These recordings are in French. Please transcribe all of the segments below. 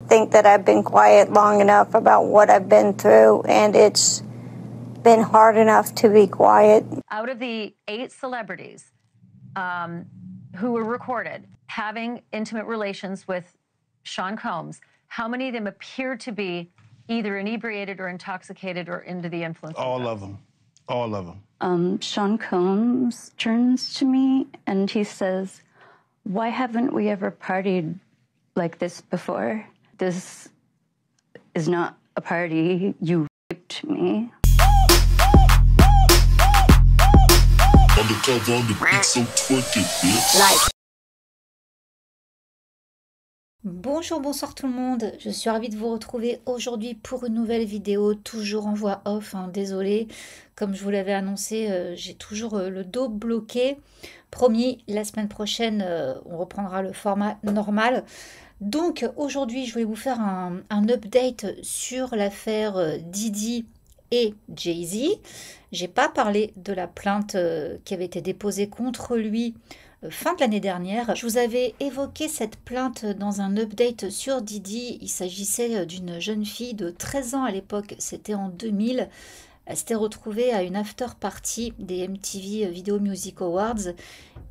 Think that I've been quiet long enough about what I've been through, and it's been hard enough to be quiet. Out of the 8 celebrities who were recorded having intimate relations with Sean Combs, how many of them appeared to be either inebriated or intoxicated or under the influence? All of them. All of them. Sean Combs turns to me and he says, "Why haven't we ever partied like this before? This is not a party. You raped me." Undercover on the beat, so twerk it, bitch. Bonjour, bonsoir tout le monde, je suis ravie de vous retrouver aujourd'hui pour une nouvelle vidéo, toujours en voix off, hein, désolée, comme je vous l'avais annoncé, j'ai toujours le dos bloqué. Promis, la semaine prochaine, on reprendra le format normal. Donc aujourd'hui, je voulais vous faire un update sur l'affaire Diddy et Jay-Z. J'ai pas parlé de la plainte qui avait été déposée contre lui fin de l'année dernière. Je vous avais évoqué cette plainte dans un update sur Diddy. Il s'agissait d'une jeune fille de 13 ans à l'époque, c'était en 2000. Elle s'était retrouvée à une after party des MTV Video Music Awards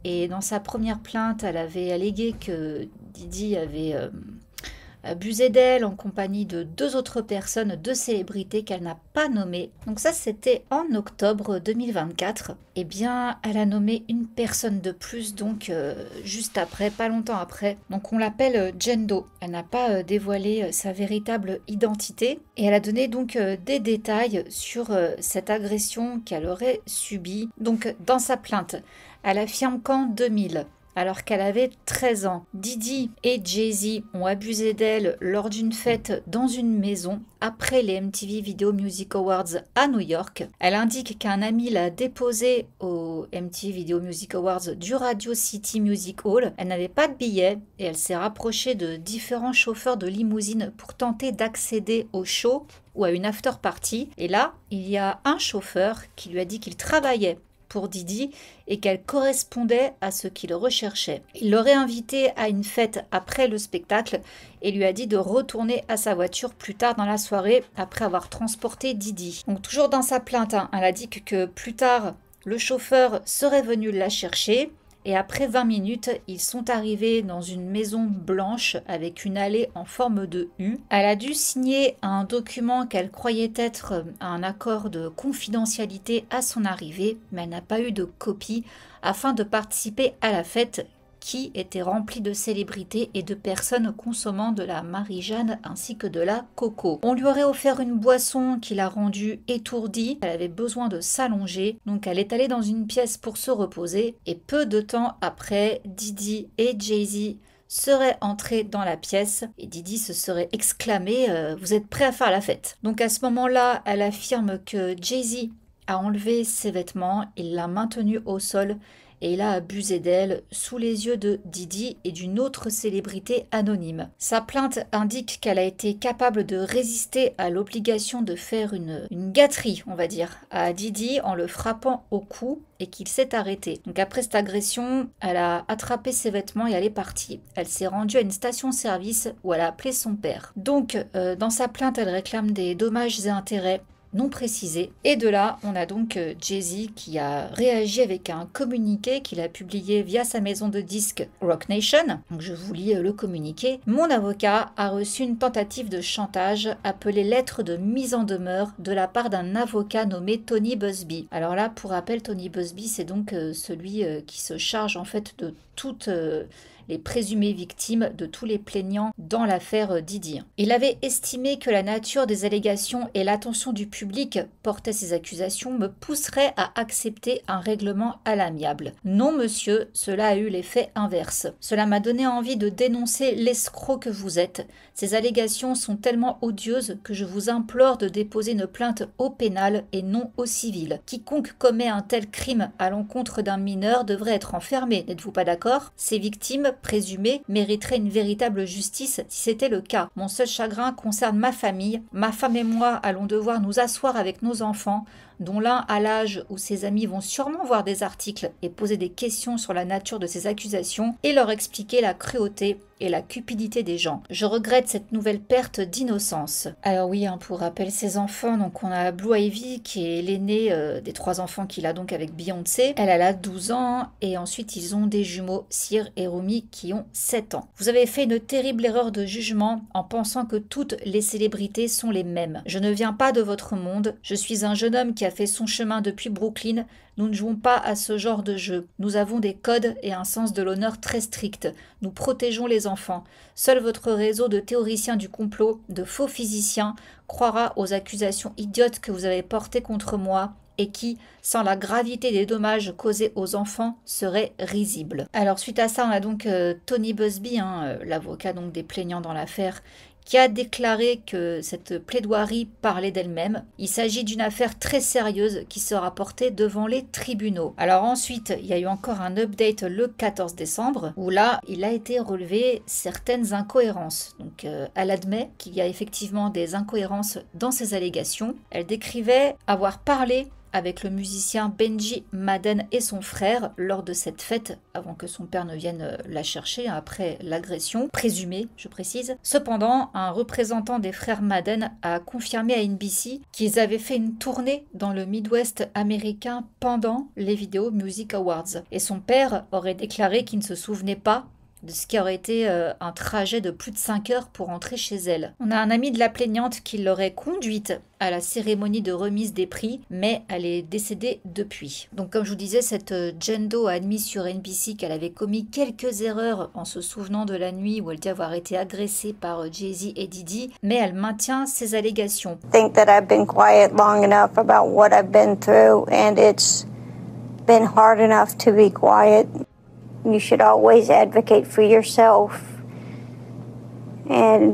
et dans sa première plainte, elle avait allégué que Diddy avait abusé d'elle en compagnie de 2 autres personnes, 2 célébrités qu'elle n'a pas nommées. Donc ça, c'était en octobre 2024. Eh bien, elle a nommé une personne de plus, donc juste après, pas longtemps après. Donc on l'appelle Jane Doe. Elle n'a pas dévoilé sa véritable identité et elle a donné donc des détails sur cette agression qu'elle aurait subie. Donc dans sa plainte, elle affirme qu'en 2000, alors qu'elle avait 13 ans, Diddy et Jay-Z ont abusé d'elle lors d'une fête dans une maison après les MTV Video Music Awards à New York. Elle indique qu'un ami l'a déposée au MTV Video Music Awards du Radio City Music Hall. Elle n'avait pas de billet et elle s'est rapprochée de différents chauffeurs de limousine pour tenter d'accéder au show ou à une after party. Et là, il y a un chauffeur qui lui a dit qu'il travaillait pour Diddy et qu'elle correspondait à ce qu'il recherchait. Il l'aurait invitée à une fête après le spectacle et lui a dit de retourner à sa voiture plus tard dans la soirée après avoir transporté Diddy. Donc toujours dans sa plainte, elle a dit que plus tard, le chauffeur serait venu la chercher. Et après 20 minutes, ils sont arrivés dans une maison blanche avec une allée en forme de U. Elle a dû signer un document qu'elle croyait être un accord de confidentialité à son arrivée, mais elle n'a pas eu de copie afin de participer à la fête qui était remplie de célébrités et de personnes consommant de la Marie-Jeanne ainsi que de la coco. On lui aurait offert une boisson qui l'a rendue étourdie, elle avait besoin de s'allonger, donc elle est allée dans une pièce pour se reposer et peu de temps après, Diddy et Jay-Z seraient entrés dans la pièce et Diddy se serait exclamé « Vous êtes prêts à faire la fête ?» Donc à ce moment-là, elle affirme que Jay-Z a enlevé ses vêtements, il l'a maintenue au sol et il a abusé d'elle sous les yeux de Diddy et d'une autre célébrité anonyme. Sa plainte indique qu'elle a été capable de résister à l'obligation de faire une gâterie, on va dire, à Diddy en le frappant au cou et qu'il s'est arrêté. Donc après cette agression, elle a attrapé ses vêtements et elle est partie. Elle s'est rendue à une station-service où elle a appelé son père. Donc dans sa plainte, elle réclame des dommages et intérêts non précisé. Et de là, on a donc Jay-Z qui a réagi avec un communiqué qu'il a publié via sa maison de disques Roc Nation. Donc je vous lis le communiqué. Mon avocat a reçu une tentative de chantage appelée lettre de mise en demeure de la part d'un avocat nommé Tony Buzbee. Alors là, pour rappel, Tony Buzbee, c'est donc celui qui se charge en fait de toutes les présumées victimes de tous les plaignants dans l'affaire Diddy. Il avait estimé que la nature des allégations et l'attention du public portées à ces accusations me pousseraient à accepter un règlement à l'amiable. Non monsieur, cela a eu l'effet inverse. Cela m'a donné envie de dénoncer l'escroc que vous êtes. Ces allégations sont tellement odieuses que je vous implore de déposer une plainte au pénal et non au civil. Quiconque commet un tel crime à l'encontre d'un mineur devrait être enfermé, n'êtes-vous pas d'accord? Ces victimes présumées mériteraient une véritable justice si c'était le cas. Mon seul chagrin concerne ma famille. Ma femme et moi allons devoir nous asseoir avec nos enfants, dont l'un à l'âge où ses amis vont sûrement voir des articles et poser des questions sur la nature de ces accusations, et leur expliquer la cruauté et la cupidité des gens. Je regrette cette nouvelle perte d'innocence. Alors oui, pour rappel, ses enfants, donc on a Blue Ivy qui est l'aînée des 3 enfants qu'il a donc avec Beyoncé. Elle a 12 ans et ensuite ils ont des jumeaux, Cyr et Rumi, qui ont 7 ans. Vous avez fait une terrible erreur de jugement en pensant que toutes les célébrités sont les mêmes. Je ne viens pas de votre monde, je suis un jeune homme qui a fait son chemin depuis Brooklyn. Nous ne jouons pas à ce genre de jeu. Nous avons des codes et un sens de l'honneur très strict. Nous protégeons les enfants. Seul votre réseau de théoriciens du complot, de faux physiciens, croira aux accusations idiotes que vous avez portées contre moi et qui, sans la gravité des dommages causés aux enfants, seraient risibles. Alors suite à ça, on a donc Tony Buzbee, l'avocat donc des plaignants dans l'affaire, qui a déclaré que cette plaidoirie parlait d'elle-même. Il s'agit d'une affaire très sérieuse qui sera portée devant les tribunaux. Alors ensuite, il y a eu encore un update le 14 décembre, où là, il a été relevé certaines incohérences. Donc elle admet qu'il y a effectivement des incohérences dans ses allégations. Elle décrivait avoir parlé avec le musicien Benji Madden et son frère lors de cette fête, avant que son père ne vienne la chercher après l'agression, présumée, je précise. Cependant, un représentant des frères Madden a confirmé à NBC qu'ils avaient fait une tournée dans le Midwest américain pendant les Video Music Awards. Et son père aurait déclaré qu'il ne se souvenait pas de ce qui aurait été un trajet de plus de 5 heures pour rentrer chez elle. On a un ami de la plaignante qui l'aurait conduite à la cérémonie de remise des prix, mais elle est décédée depuis. Donc comme je vous disais, cette Jane Doe a admis sur NBC qu'elle avait commis quelques erreurs en se souvenant de la nuit où elle dit avoir été agressée par Jay-Z et Diddy, mais elle maintient ses allégations. I think that I've been quiet long enough about what I've been through, and it's been hard enough to be quiet. You should always advocate for yourself and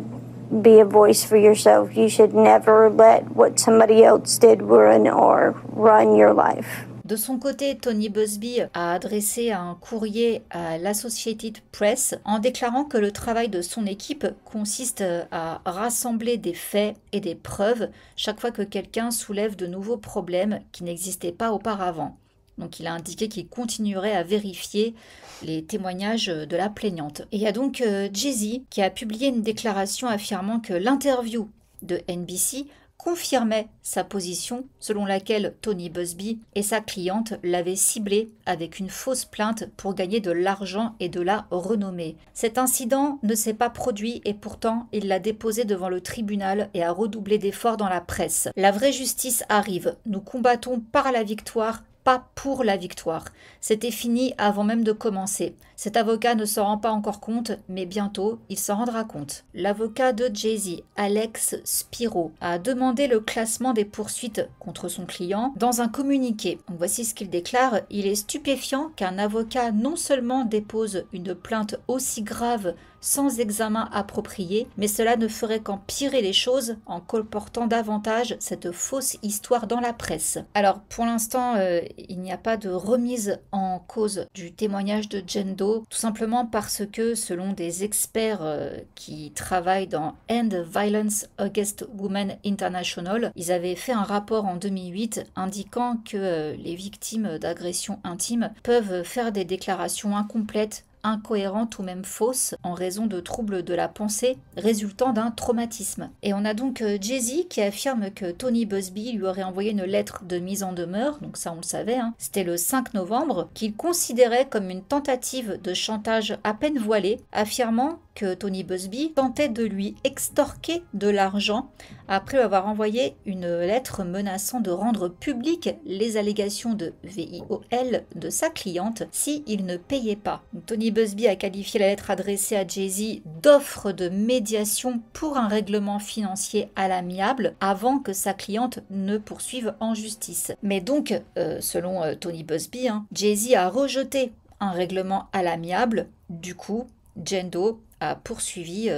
be a voice for yourself. You should never let what somebody else did ruin your life. De son côté, Tony Buzbee a adressé un courrier à l'Associated Press en déclarant que le travail de son équipe consiste à rassembler des faits et des preuves chaque fois que quelqu'un soulève de nouveaux problèmes qui n'existaient pas auparavant. Donc il a indiqué qu'il continuerait à vérifier les témoignages de la plaignante. Et il y a donc Jay-Z qui a publié une déclaration affirmant que l'interview de NBC confirmait sa position selon laquelle Tony Buzbee et sa cliente l'avaient ciblé avec une fausse plainte pour gagner de l'argent et de la renommée. Cet incident ne s'est pas produit et pourtant il l'a déposé devant le tribunal et a redoublé d'efforts dans la presse. La vraie justice arrive. Nous combattons par la victoire, pas pour la victoire. C'était fini avant même de commencer. Cet avocat ne s'en rend pas encore compte, mais bientôt, il s'en rendra compte. L'avocat de Jay-Z, Alex Spiro, a demandé le classement des poursuites contre son client dans un communiqué. Donc voici ce qu'il déclare. Il est stupéfiant qu'un avocat non seulement dépose une plainte aussi grave sans examen approprié, mais cela ne ferait qu'empirer les choses en colportant davantage cette fausse histoire dans la presse. Alors pour l'instant, il n'y a pas de remise en cause du témoignage de Jane Doe, tout simplement parce que selon des experts qui travaillent dans End Violence Against Women International, ils avaient fait un rapport en 2008 indiquant que les victimes d'agressions intimes peuvent faire des déclarations incomplètes, incohérentes ou même fausses en raison de troubles de la pensée résultant d'un traumatisme. Et on a donc Jay-Z qui affirme que Tony Buzbee lui aurait envoyé une lettre de mise en demeure, donc ça on le savait, c'était le 5 novembre, qu'il considérait comme une tentative de chantage à peine voilée, affirmant que Tony Buzbee tentait de lui extorquer de l'argent après avoir envoyé une lettre menaçant de rendre publiques les allégations de VIOL de sa cliente si il ne payait pas. Tony Buzbee a qualifié la lettre adressée à Jay-Z d'offre de médiation pour un règlement financier à l'amiable avant que sa cliente ne poursuive en justice. Mais donc, selon Tony Buzbee, Jay-Z a rejeté un règlement à l'amiable. Du coup, Jane Doe a poursuivi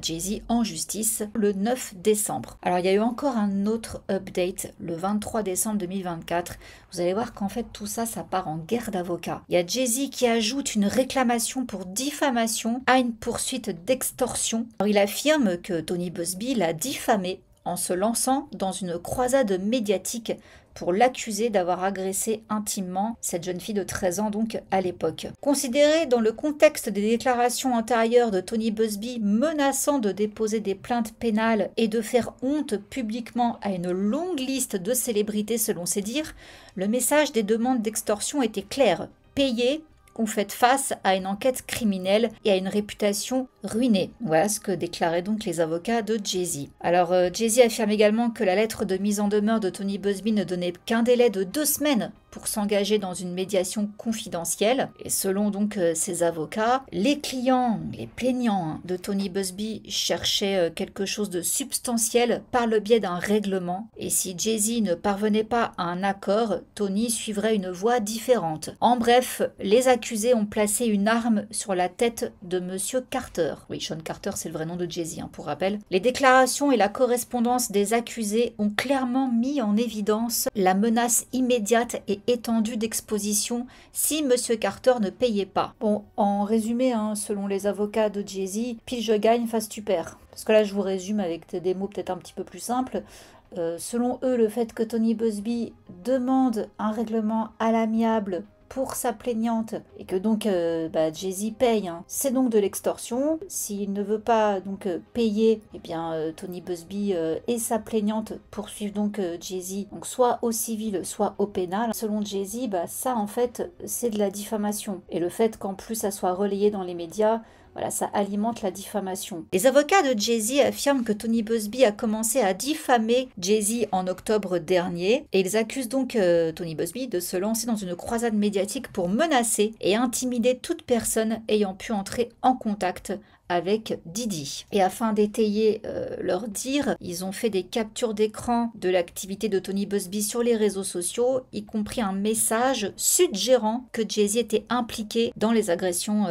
Jay-Z en justice le 9 décembre. Alors il y a eu encore un autre update le 23 décembre 2024. Vous allez voir qu'en fait tout ça, ça part en guerre d'avocats. Il y a Jay-Z qui ajoute une réclamation pour diffamation à une poursuite d'extorsion. Alors il affirme que Tony Buzbee l'a diffamé en se lançant dans une croisade médiatique pour l'accuser d'avoir agressé intimement cette jeune fille de 13 ans donc à l'époque. Considéré dans le contexte des déclarations antérieures de Tony Buzbee menaçant de déposer des plaintes pénales et de faire honte publiquement à une longue liste de célébrités selon ses dires, le message des demandes d'extorsion était clair: payez ou faites face à une enquête criminelle et à une réputation ruinée. Voilà ce que déclaraient donc les avocats de Jay-Z. Alors Jay-Z affirme également que la lettre de mise en demeure de Tony Buzbee ne donnait qu'un délai de 2 semaines pour s'engager dans une médiation confidentielle. Et selon donc ses avocats, les clients, les plaignants de Tony Buzbee cherchaient quelque chose de substantiel par le biais d'un règlement. Et si Jay-Z ne parvenait pas à un accord, Tony suivrait une voie différente. En bref, les accusés ont placé une arme sur la tête de Monsieur Carter. Oui, Sean Carter, c'est le vrai nom de Jay-Z, pour rappel. Les déclarations et la correspondance des accusés ont clairement mis en évidence la menace immédiate et étendue d'exposition si Monsieur Carter ne payait pas. Bon, en résumé, selon les avocats de Jay-Z, pile je gagne, face tu perds. Parce que là, je vous résume avec des mots peut-être un petit peu plus simples. Selon eux, le fait que Tony Buzbee demande un règlement à l'amiable pour sa plaignante et que donc Jay-Z paye, c'est donc de l'extorsion. S'il ne veut pas donc payer, eh bien Tony Buzbee et sa plaignante poursuivent donc Jay-Z, donc soit au civil soit au pénal. Selon Jay-Z, ça en fait c'est de la diffamation, et le fait qu'en plus ça soit relayé dans les médias, voilà, ça alimente la diffamation. Les avocats de Jay-Z affirment que Tony Buzbee a commencé à diffamer Jay-Z en octobre dernier, et ils accusent donc Tony Buzbee de se lancer dans une croisade médiatique pour menacer et intimider toute personne ayant pu entrer en contact avec Diddy. Et afin d'étayer leur dire, ils ont fait des captures d'écran de l'activité de Tony Buzbee sur les réseaux sociaux, y compris un message suggérant que Jay-Z était impliqué dans les agressions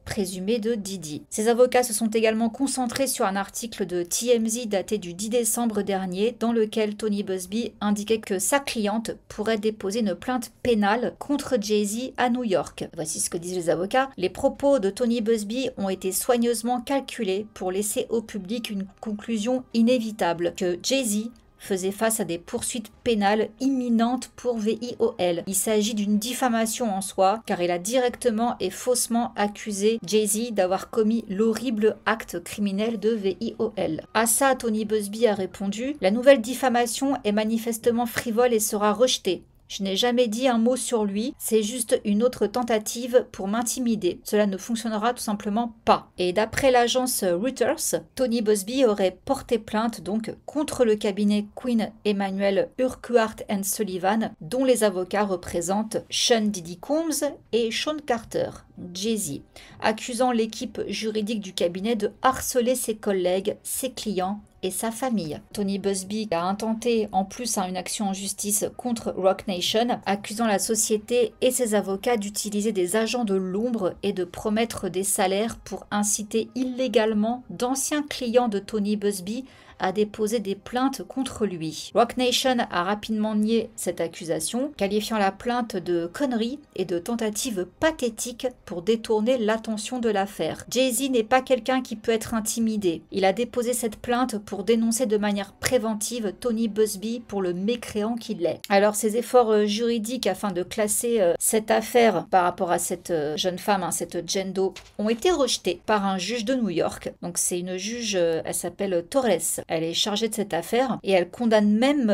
présumées de Diddy. Ces avocats se sont également concentrés sur un article de TMZ daté du 10 décembre dernier, dans lequel Tony Buzbee indiquait que sa cliente pourrait déposer une plainte pénale contre Jay-Z à New York. Voici ce que disent les avocats. Les propos de Tony Buzbee ont été soigneusement calculé pour laisser au public une conclusion inévitable, que Jay-Z faisait face à des poursuites pénales imminentes pour VIOL. Il s'agit d'une diffamation en soi, car il a directement et faussement accusé Jay-Z d'avoir commis l'horrible acte criminel de VIOL. À ça, Tony Buzbee a répondu: « La nouvelle diffamation est manifestement frivole et sera rejetée. Je n'ai jamais dit un mot sur lui, c'est juste une autre tentative pour m'intimider. Cela ne fonctionnera tout simplement pas. » Et d'après l'agence Reuters, Tony Buzbee aurait porté plainte donc contre le cabinet Queen Emanuel Urquhart & Sullivan, dont les avocats représentent Sean Diddy Combs et Sean Carter, Jay-Z, accusant l'équipe juridique du cabinet de harceler ses collègues, ses clients et sa famille. Tony Buzbee a intenté en plus une action en justice contre Roc Nation, accusant la société et ses avocats d'utiliser des agents de l'ombre et de promettre des salaires pour inciter illégalement d'anciens clients de Tony Buzbee a déposé des plaintes contre lui. Roc Nation a rapidement nié cette accusation, qualifiant la plainte de conneries et de tentative pathétique pour détourner l'attention de l'affaire. Jay-Z n'est pas quelqu'un qui peut être intimidé. Il a déposé cette plainte pour dénoncer de manière préventive Tony Buzbee pour le mécréant qu'il est. Alors ces efforts juridiques afin de classer cette affaire par rapport à cette jeune femme, cette Jane Doe, ont été rejetés par un juge de New York. Donc c'est une juge, elle s'appelle Torres. Elle est chargée de cette affaire et elle condamne même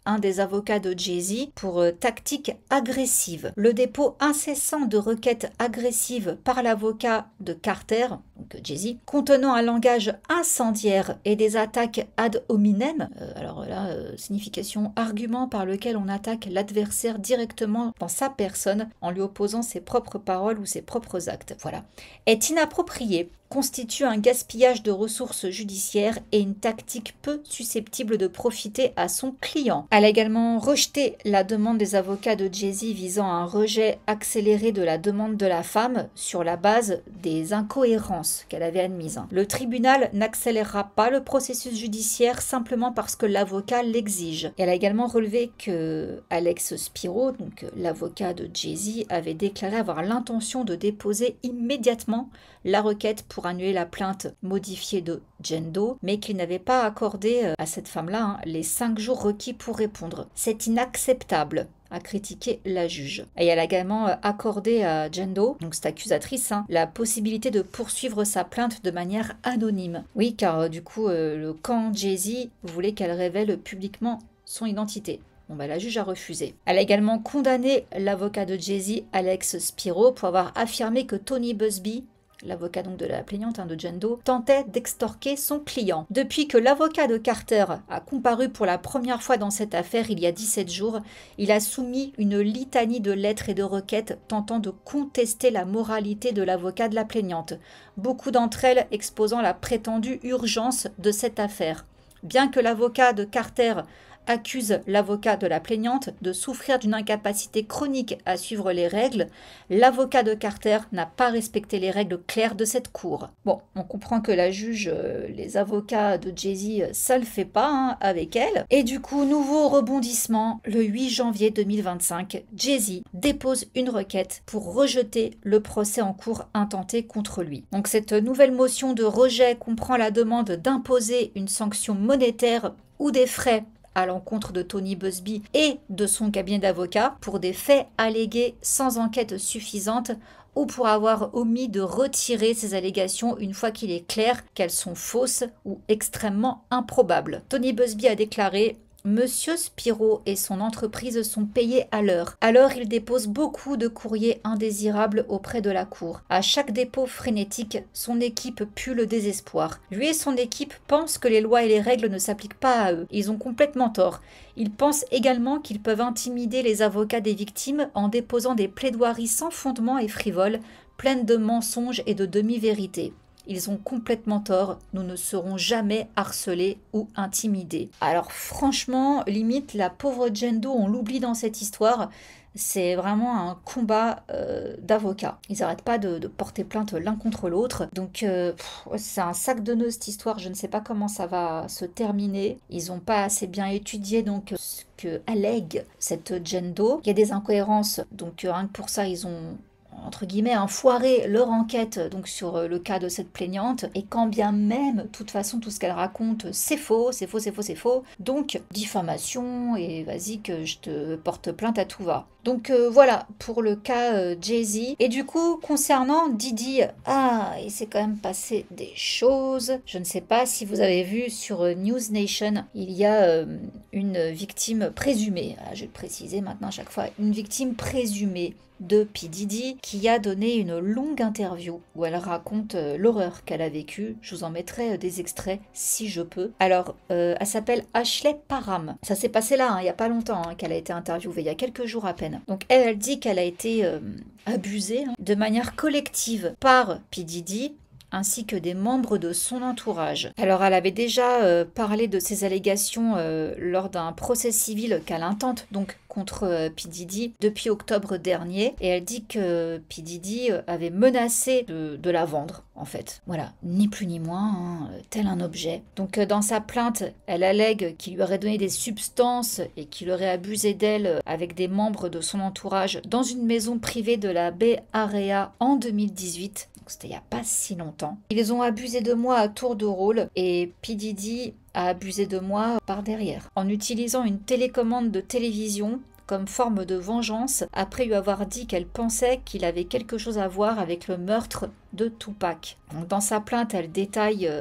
un des avocats de Jay-Z pour tactique agressive. Le dépôt incessant de requêtes agressives par l'avocat de Carter, donc Jay-Z, contenant un langage incendiaire et des attaques ad hominem, alors là, signification argument par lequel on attaque l'adversaire directement dans sa personne en lui opposant ses propres paroles ou ses propres actes, voilà, est inapproprié, constitue un gaspillage de ressources judiciaires et une tactique peu susceptible de profiter à son client. Elle a également rejeté la demande des avocats de Jay-Z visant un rejet accéléré de la demande de la femme sur la base des incohérences fausses qu'elle avait admises. Le tribunal n'accélérera pas le processus judiciaire simplement parce que l'avocat l'exige. Elle a également relevé que Alex Spiro, donc l'avocat de Jay-Z, avait déclaré avoir l'intention de déposer immédiatement la requête pour annuler la plainte modifiée de Jane Doe, mais qu'il n'avait pas accordé à cette femme-là les 5 jours requis pour répondre. C'est inacceptable, a critiqué la juge. Et elle a également accordé à Jane Doe, donc cette accusatrice, la possibilité de poursuivre sa plainte de manière anonyme. Oui, car du coup, le camp Jay-Z voulait qu'elle révèle publiquement son identité. Bon, la juge a refusé. Elle a également condamné l'avocat de Jay-Z, Alex Spiro, pour avoir affirmé que Tony Buzbee, l'avocat donc de la plaignante de Jane Doe, tentait d'extorquer son client. Depuis que l'avocat de Carter a comparu pour la première fois dans cette affaire il y a 17 jours, il a soumis une litanie de lettres et de requêtes tentant de contester la moralité de l'avocat de la plaignante, beaucoup d'entre elles exposant la prétendue urgence de cette affaire. Bien que l'avocat de Carter accuse l'avocat de la plaignante de souffrir d'une incapacité chronique à suivre les règles, l'avocat de Carter n'a pas respecté les règles claires de cette cour. Bon, on comprend que la juge, les avocats de Jay-Z, ça le fait pas avec elle. Et du coup, nouveau rebondissement, le 8 janvier 2025, Jay-Z dépose une requête pour rejeter le procès en cours intenté contre lui. Donc cette nouvelle motion de rejet comprend la demande d'imposer une sanction monétaire ou des frais à l'encontre de Tony Buzbee et de son cabinet d'avocats pour des faits allégués sans enquête suffisante ou pour avoir omis de retirer ces allégations une fois qu'il est clair qu'elles sont fausses ou extrêmement improbables. Tony Buzbee a déclaré: Monsieur Spiro et son entreprise sont payés à l'heure. Alors il dépose beaucoup de courriers indésirables auprès de la cour. À chaque dépôt frénétique, son équipe pue le désespoir. Lui et son équipe pensent que les lois et les règles ne s'appliquent pas à eux. Ils ont complètement tort. Ils pensent également qu'ils peuvent intimider les avocats des victimes en déposant des plaidoiries sans fondement et frivoles, pleines de mensonges et de demi-vérités. Ils ont complètement tort, nous ne serons jamais harcelés ou intimidés. Alors franchement, limite, la pauvre Jane Doe, on l'oublie dans cette histoire. C'est vraiment un combat d'avocats. Ils n'arrêtent pas de porter plainte l'un contre l'autre. Donc c'est un sac de nœuds cette histoire. Je ne sais pas comment ça va se terminer. Ils n'ont pas assez bien étudié donc ce que allègue cette Jane Doe. Il y a des incohérences. Donc rien que pour ça, ils ont entre guillemets, foiré leur enquête donc sur le cas de cette plaignante, et quand bien même, de toute façon, tout ce qu'elle raconte, c'est faux, c'est faux, c'est faux, c'est faux, donc diffamation, et vas-y que je te porte plainte à tout va. Donc voilà, pour le cas Jay-Z. Et du coup, concernant Diddy, il s'est quand même passé des choses. Je ne sais pas si vous avez vu sur News Nation, il y a une victime présumée, je vais le préciser maintenant à chaque fois, une victime présumée de P. Diddy qui a donné une longue interview où elle raconte l'horreur qu'elle a vécue. Je vous en mettrai des extraits si je peux. Alors, elle s'appelle Ashley Parham. Ça s'est passé là, il n'y a pas longtemps qu'elle a été interviewée, il y a quelques jours à peine. Donc elle dit qu'elle a été abusée de manière collective par P. Diddy ainsi que des membres de son entourage. Alors elle avait déjà parlé de ces allégations lors d'un procès civil qu'elle intente donc contre P. Diddy depuis octobre dernier, et elle dit que P. Diddy avait menacé de la vendre en fait. Voilà, ni plus ni moins, tel un objet. Donc dans sa plainte, elle allègue qu'il lui aurait donné des substances et qu'il aurait abusé d'elle avec des membres de son entourage dans une maison privée de la Bay Area en 2018. C'était il n'y a pas si longtemps. Ils ont abusé de moi à tour de rôle et P. Diddy a abusé de moi par derrière en utilisant une télécommande de télévision comme forme de vengeance après lui avoir dit qu'elle pensait qu'il avait quelque chose à voir avec le meurtre de Tupac. Donc, dans sa plainte, elle détaille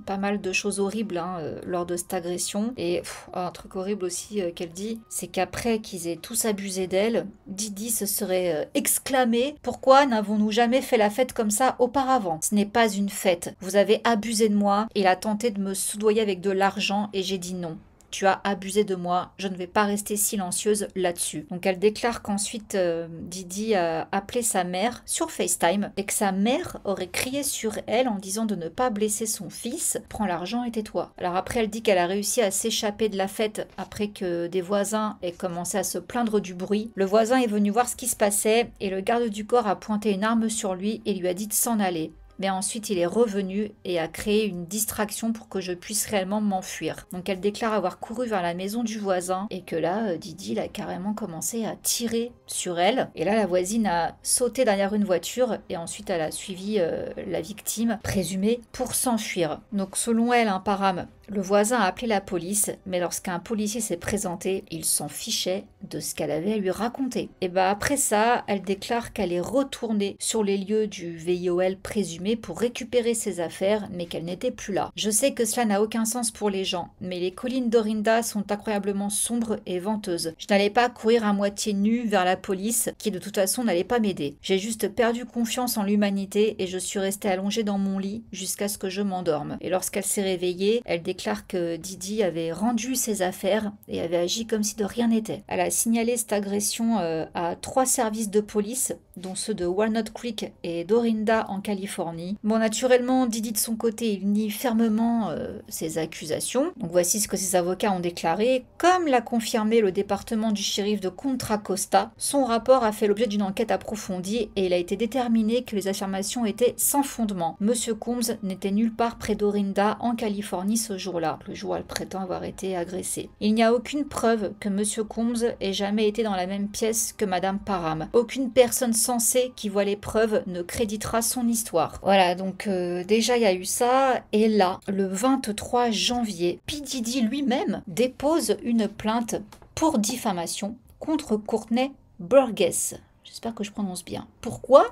pas mal de choses horribles lors de cette agression. Et un truc horrible aussi qu'elle dit, c'est qu'après qu'ils aient tous abusé d'elle, Diddy se serait exclamé « Pourquoi n'avons-nous jamais fait la fête comme ça auparavant ? Ce n'est pas une fête. Vous avez abusé de moi. Il a tenté de me soudoyer avec de l'argent et j'ai dit non. Tu as abusé de moi, je ne vais pas rester silencieuse là-dessus. » Donc elle déclare qu'ensuite Diddy a appelé sa mère sur FaceTime et que sa mère aurait crié sur elle en disant de ne pas blesser son fils. « Prends l'argent et tais-toi. » Alors après elle dit qu'elle a réussi à s'échapper de la fête après que des voisins aient commencé à se plaindre du bruit. Le voisin est venu voir ce qui se passait et le garde du corps a pointé une arme sur lui et lui a dit de s'en aller. mais ensuite il est revenu et a créé une distraction pour que je puisse réellement m'enfuir. Donc elle déclare avoir couru vers la maison du voisin et que là, Didi il a carrément commencé à tirer sur elle. Et là, la voisine a sauté derrière une voiture et ensuite elle a suivi la victime présumée pour s'enfuir. Donc selon elle, Param, le voisin a appelé la police, mais lorsqu'un policier s'est présenté, il s'en fichait de ce qu'elle avait à lui raconter. Et après ça, elle déclare qu'elle est retournée sur les lieux du VIOL présumé pour récupérer ses affaires, mais qu'elle n'était plus là. Je sais que cela n'a aucun sens pour les gens, mais les collines d'Orinda sont incroyablement sombres et venteuses. Je n'allais pas courir à moitié nue vers la police, qui de toute façon n'allait pas m'aider. J'ai juste perdu confiance en l'humanité et je suis restée allongée dans mon lit jusqu'à ce que je m'endorme. Et lorsqu'elle s'est réveillée, elle déclare que Didi avait rendu ses affaires et avait agi comme si de rien n'était. Elle a signalé cette agression à 3 services de police, dont ceux de Walnut Creek et d'Orinda en Californie. Bon, naturellement, Didi de son côté, il nie fermement ces accusations. Donc voici ce que ses avocats ont déclaré. Comme l'a confirmé le département du shérif de Contra Costa, son rapport a fait l'objet d'une enquête approfondie et il a été déterminé que les affirmations étaient sans fondement. Monsieur Combs n'était nulle part près d'Orinda en Californie ce jour-là, le jour où elle prétend avoir été agressée. Il n'y a aucune preuve que Monsieur Combs ait jamais été dans la même pièce que Madame Parham. Aucune personne sensée qui voit les preuves ne créditera son histoire. Voilà, donc déjà il y a eu ça, et là, le 23 janvier, P. Diddy lui-même dépose une plainte pour diffamation contre Courtney Burgess. J'espère que je prononce bien. Pourquoi ?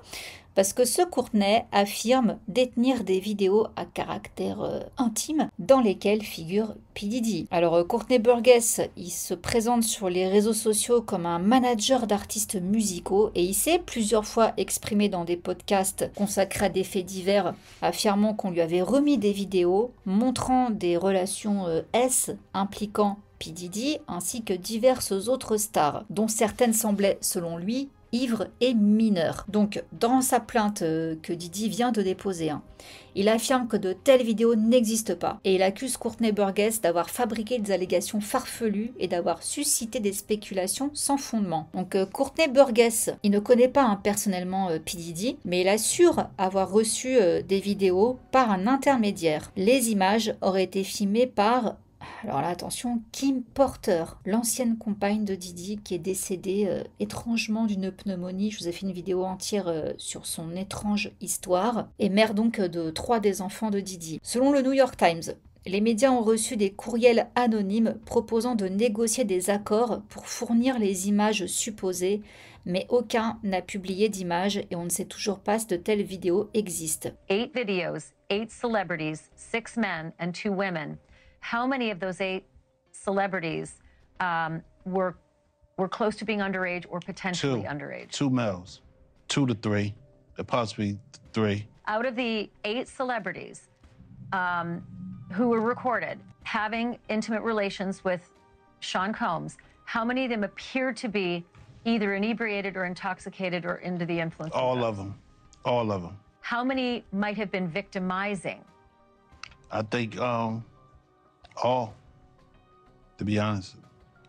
Parce que ce Courtney affirme détenir des vidéos à caractère intime dans lesquelles figure P. Diddy. Alors Courtney Burgess, il se présente sur les réseaux sociaux comme un manager d'artistes musicaux et il s'est plusieurs fois exprimé dans des podcasts consacrés à des faits divers, affirmant qu'on lui avait remis des vidéos montrant des relations S impliquant P. Diddy ainsi que diverses autres stars, dont certaines semblaient, selon lui, ivre et mineur. Donc, dans sa plainte que Diddy vient de déposer, il affirme que de telles vidéos n'existent pas et il accuse Courtney Burgess d'avoir fabriqué des allégations farfelues et d'avoir suscité des spéculations sans fondement. Donc, Courtney Burgess, il ne connaît pas personnellement P. Diddy, mais il assure avoir reçu des vidéos par un intermédiaire. Les images auraient été filmées par... Alors là, attention, Kim Porter, l'ancienne compagne de Diddy qui est décédée étrangement d'une pneumonie. Je vous ai fait une vidéo entière sur son étrange histoire. Et mère donc de 3 des enfants de Diddy. Selon le New York Times, les médias ont reçu des courriels anonymes proposant de négocier des accords pour fournir les images supposées, mais aucun n'a publié d'images et on ne sait toujours pas si de telles vidéos existent. 8 videos, 8 celebrities, 6 men and 2 women. How many of those 8 celebrities were close to being underage or potentially underage? 2 males, 2 to 3, possibly 3. Out of the 8 celebrities who were recorded having intimate relations with Sean Combs, how many of them appeared to be either inebriated or intoxicated or under the influence? All of them. All of them. How many might have been victimizing? I think all, to be honest,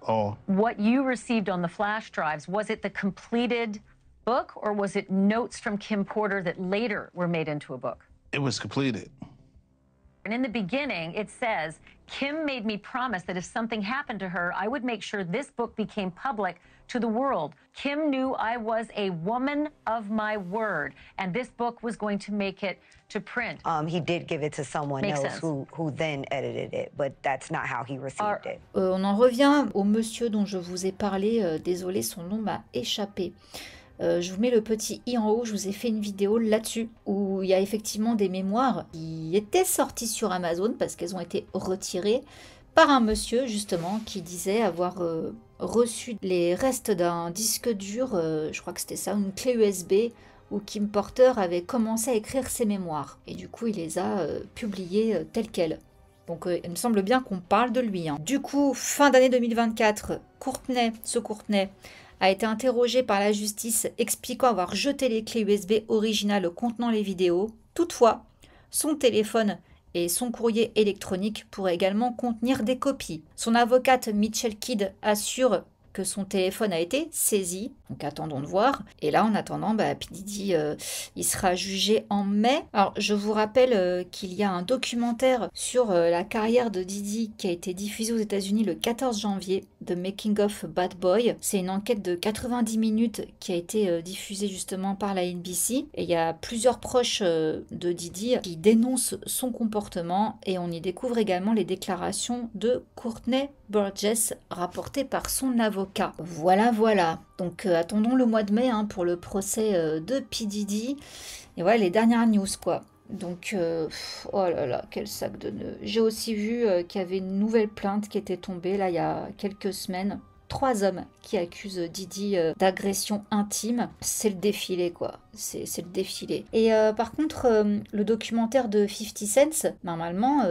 all. What you received on the flash drives, was it the completed book or was it notes from Kim Porter that later were made into a book? It was completed. And in the beginning, it says, Kim made me promise that if something happened to her, I would make sure this book became public to the world. Kim knew I was a woman of my word, and this book was going to make it to print. He did give it to someone else who then edited it, but that's not how he received it. On en revient au monsieur dont je vous ai parlé. Désolé, son nom m'a échappé. Je vous mets le petit i en haut, je vous ai fait une vidéo là-dessus où il y a effectivement des mémoires qui étaient sorties sur Amazon parce qu'elles ont été retirées par un monsieur justement qui disait avoir reçu les restes d'un disque dur, je crois que c'était ça, une clé USB où Kim Porter avait commencé à écrire ses mémoires et du coup il les a publiées telles quelles. Donc il me semble bien qu'on parle de lui. Du coup, fin d'année 2024, Courtney a été interrogé par la justice expliquant avoir jeté les clés USB originales contenant les vidéos. Toutefois, son téléphone et son courrier électronique pourraient également contenir des copies. Son avocate Mitchell Kidd assure que son téléphone a été saisi. Donc attendons de voir. Et là, en attendant, P. Diddy, il sera jugé en mai. Alors, je vous rappelle qu'il y a un documentaire sur la carrière de Diddy qui a été diffusé aux États-Unis le 14 janvier, The Making of Bad Boy. C'est une enquête de 90 minutes qui a été diffusée justement par la NBC. Et il y a plusieurs proches de Diddy qui dénoncent son comportement et on y découvre également les déclarations de Courtney Burgess rapportées par son avocat. Voilà. Donc attendons le mois de mai pour le procès de P. Diddy. Et voilà les dernières news quoi. Donc, oh là là, quel sac de nœuds. J'ai aussi vu qu'il y avait une nouvelle plainte qui était tombée là il y a quelques semaines. 3 hommes qui accusent Diddy d'agression intime. C'est le défilé quoi, c'est le défilé. Et par contre, le documentaire de 50 Cent, normalement,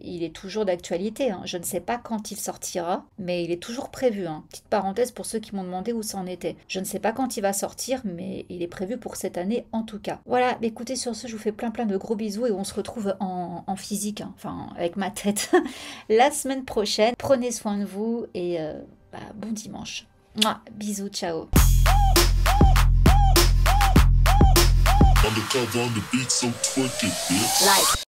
il est toujours d'actualité. Je ne sais pas quand il sortira, mais il est toujours prévu. Petite parenthèse pour ceux qui m'ont demandé où ça en était. Je ne sais pas quand il va sortir, mais il est prévu pour cette année en tout cas. Voilà, écoutez, sur ce, je vous fais plein de gros bisous et on se retrouve en physique, enfin avec ma tête, la semaine prochaine. Prenez soin de vous et... bon dimanche. Mouah, bisous, ciao. Undercover on the beat, so twerk it, bitch.